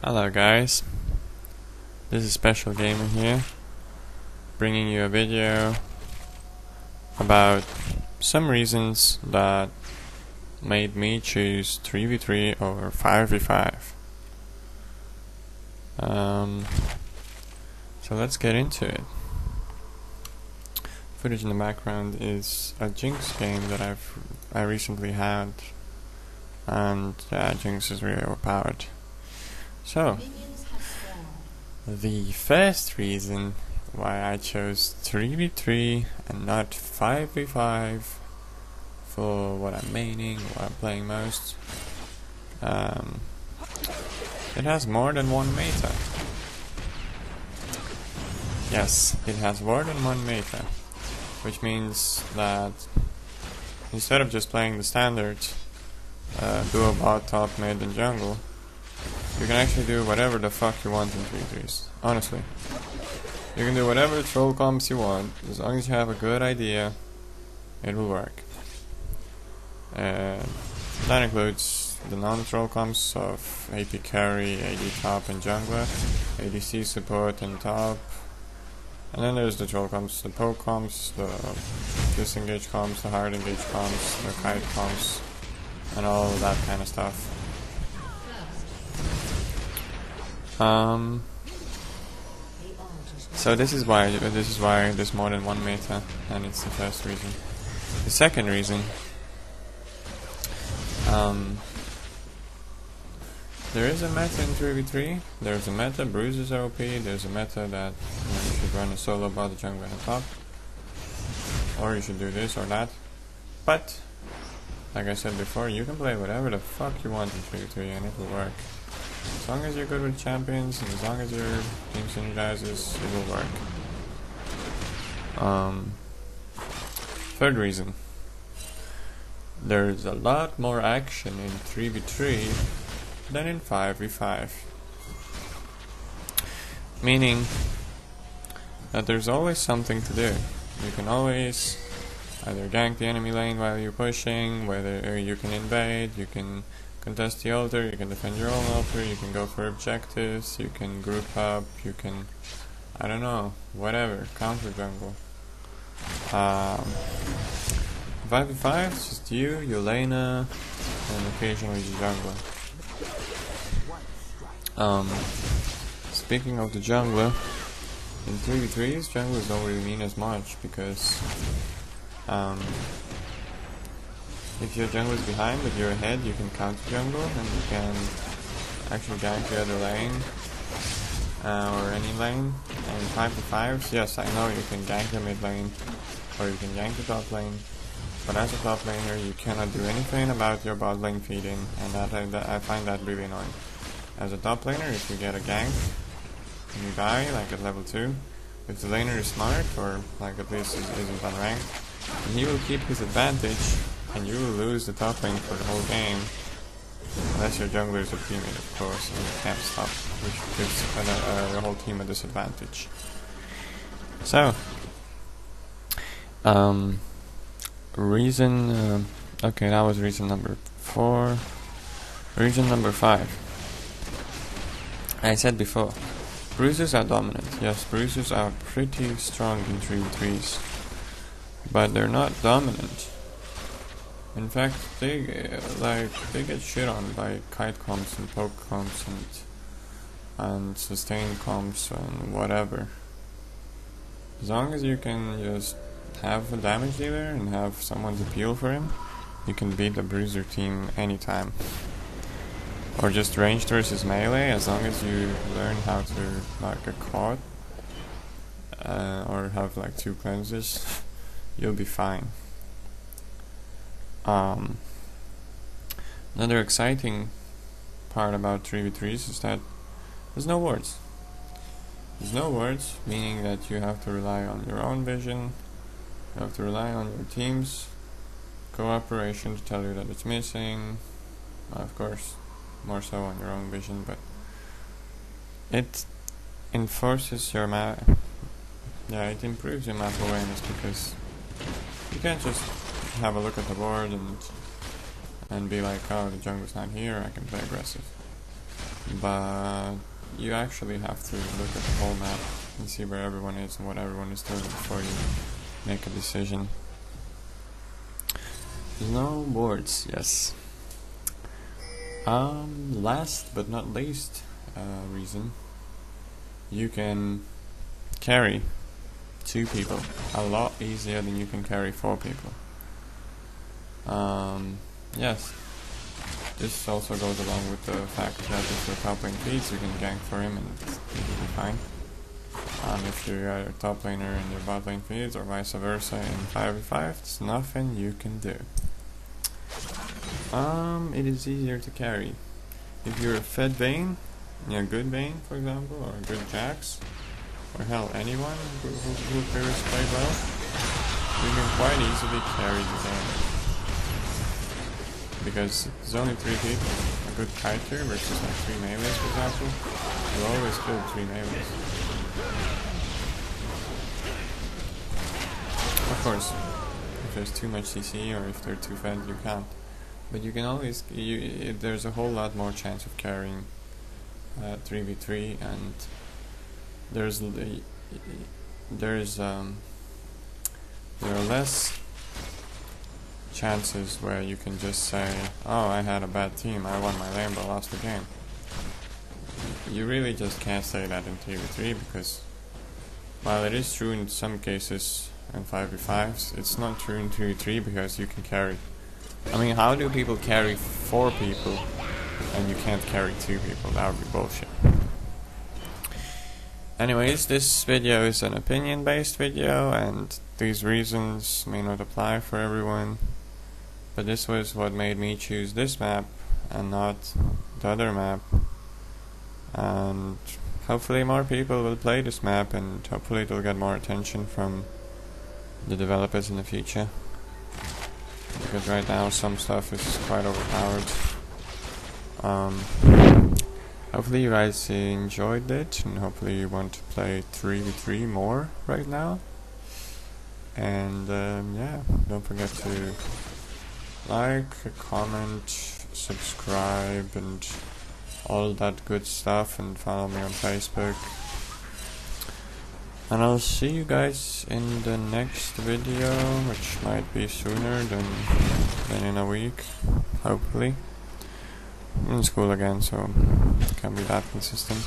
Hello guys, this is Special Gamer here, bringing you a video about some reasons that made me choose 3v3 over 5v5. So let's get into it. Footage in the background is a Jinx game that I recently had, and Jinx is really overpowered. So, the first reason why I chose 3v3 and not 5v5 for what I'm maining, what I'm playing most, it has more than one meta. Yes, it has more than one meta, which means that instead of just playing the standard duo bot, top, mid and jungle, you can actually do whatever the fuck you want in 3v3s. Honestly. You can do whatever troll comps you want, as long as you have a good idea, it will work. That includes the non-troll comps of AP carry, AD top and jungler, ADC support and top, and then there's the troll comps, the poke comps, the disengage comps, the hard engage comps, the kite comps, and all that kind of stuff. So this is why there's more than one meta, and it's the first reason. The second reason, there is a meta in 3v3. There's a meta, Bruiser's OP. There's a meta that you should run a solo bot, the jungle and a top, or you should do this or that. But like I said before, you can play whatever the fuck you want in 3v3 and it will work. As long as you're good with champions, and as long as your team synergizes, it will work. Third reason. There's a lot more action in 3v3 than in 5v5. Meaning that there's always something to do. You can always either gank the enemy lane while you're pushing, whether you can invade, you can contest the altar, you can defend your own altar, you can go for objectives, you can group up, you can, I don't know, whatever, counter jungle. 5v5, it's just you, Yelena, and occasionally the jungler. Speaking of the jungler, in 3v3s, junglers don't really mean as much because if your jungle is behind but you're ahead, you can counter jungle and you can actually gank the other lane or any lane. And 5v5s, yes, I know you can gank the mid lane or you can gank the top lane, but as a top laner you cannot do anything about your bot lane feeding, and I find that really annoying. As a top laner, if you get a gank and you die, like at level 2, if the laner is smart, or like at least isn't unranked, he will keep his advantage and you will lose the top lane for the whole game, unless your jungler is a teammate, of course, and you can't stop, which gives your whole team a disadvantage. So, okay, that was reason number 4. Reason number 5. I said before, bruisers are dominant. Yes, bruisers are pretty strong in 3v3s, but they're not dominant. In fact, they get shit on by kite comps and poke comps and sustain comps and whatever. As long as you can just have a damage dealer and have someone to peel for him, you can beat the bruiser team anytime. Or just ranged versus melee, as long as you learn how to like get caught or have like 2 cleanses, you'll be fine. Another exciting part about 3v3s is that there's no wards. There's no wards, meaning that you have to rely on your own vision, you have to rely on your team's cooperation to tell you that it's missing. Of course, more so on your own vision, but it enforces your map. Yeah, it improves your map awareness, because you can't just have a look at the board and be like, oh, the jungle's not here, I can play aggressive. but you actually have to look at the whole map and see where everyone is and what everyone is doing before you make a decision. Snowboards, yes. Last but not least reason, you can carry 2 people a lot easier than you can carry 4 people. Yes, this also goes along with the fact that if your top lane feeds, you can gank for him and it will be fine. If you're a top laner and your bot lane feeds, or vice versa in 5v5, there's nothing you can do. It is easier to carry. If you're a fed Vayne, a good Vayne for example, or a good Jax, or hell, anyone who appears quite well, you can quite easily carry the game. Because there's only 3 people. A good kiter versus like 3 melees for example, you always kill 3 melees. Of course, if there's too much CC or if they're too fed, you can't. But you can always, there's a whole lot more chance of carrying 3v3, and there are less chances where you can just say, oh, I had a bad team, I won my lane but lost the game. You really just can't say that in 3v3, because while it is true in some cases in 5v5s, it's not true in 3v3 because you can carry. I mean, how do people carry 4 people and you can't carry 2 people? That would be bullshit. Anyways, this video is an opinion-based video, and these reasons may not apply for everyone, but this was what made me choose this map and not the other map. And hopefully more people will play this map, and hopefully it'll get more attention from the developers in the future. Because right now some stuff is quite overpowered. Hopefully you guys enjoyed it, and hopefully you want to play 3v3 more right now. And yeah, don't forget to like, comment, subscribe, and all that good stuff, and follow me on Facebook. And I'll see you guys in the next video, which might be sooner than in a week, hopefully. I'm in school again, so can't be that consistent.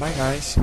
Bye guys!